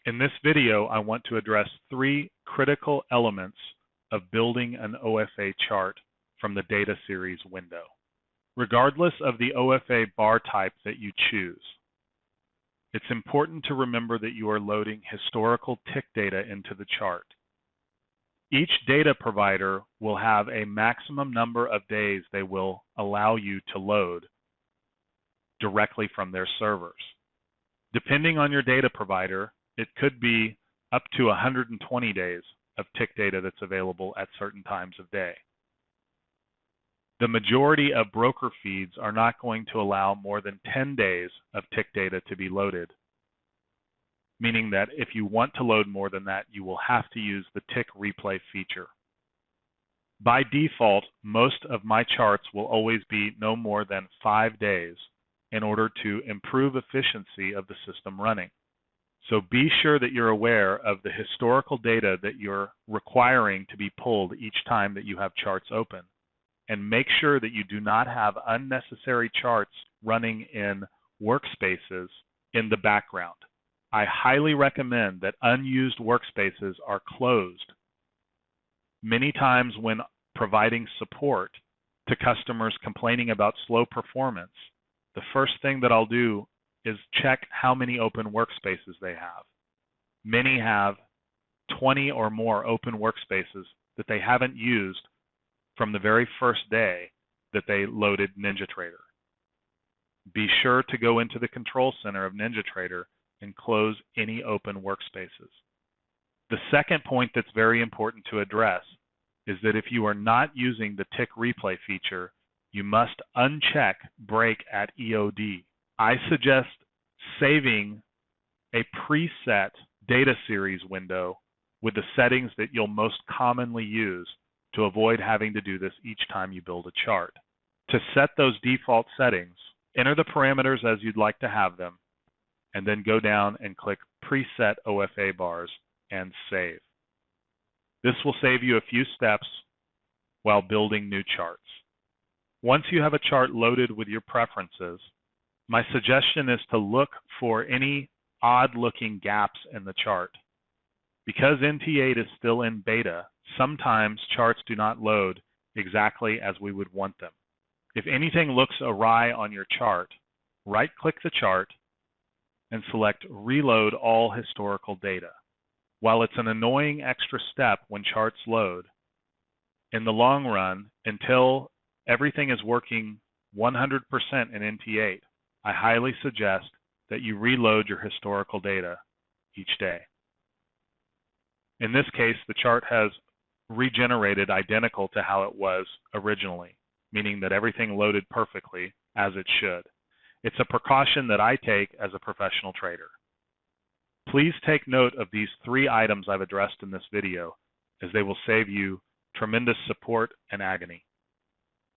In this video, I want to address three critical elements of building an OFA chart from the data series window. Regardless of the OFA bar type that you choose, it's important to remember that you are loading historical tick data into the chart. Each data provider will have a maximum number of days they will allow you to load directly from their servers. Depending on your data provider, it could be up to 120 days of tick data that's available at certain times of day. The majority of broker feeds are not going to allow more than 10 days of tick data to be loaded, meaning that if you want to load more than that, you will have to use the tick replay feature. By default, most of my charts will always be no more than 5 days in order to improve efficiency of the system running. So be sure that you're aware of the historical data that you're requiring to be pulled each time that you have charts open. And make sure that you do not have unnecessary charts running in workspaces in the background. I highly recommend that unused workspaces are closed. Many times when providing support to customers complaining about slow performance, the first thing that I'll do is check how many open workspaces they have. Many have 20 or more open workspaces that they haven't used from the very first day that they loaded NinjaTrader. Be sure to go into the control center of NinjaTrader and close any open workspaces. The second point that's very important to address is that if you are not using the tick replay feature, you must uncheck break at EOD. I suggest saving a preset data series window with the settings that you'll most commonly use to avoid having to do this each time you build a chart. To set those default settings, enter the parameters as you'd like to have them, and then go down and click Preset OFA Bars and Save. This will save you a few steps while building new charts. Once you have a chart loaded with your preferences, my suggestion is to look for any odd-looking gaps in the chart. Because NT8 is still in beta, sometimes charts do not load exactly as we would want them. If anything looks awry on your chart, right-click the chart and select Reload All Historical Data. While it's an annoying extra step when charts load, in the long run, until everything is working 100% in NT8, I highly suggest that you reload your historical data each day. In this case, the chart has regenerated identical to how it was originally, meaning that everything loaded perfectly as it should. It's a precaution that I take as a professional trader. Please take note of these three items I've addressed in this video, as they will save you tremendous support and agony.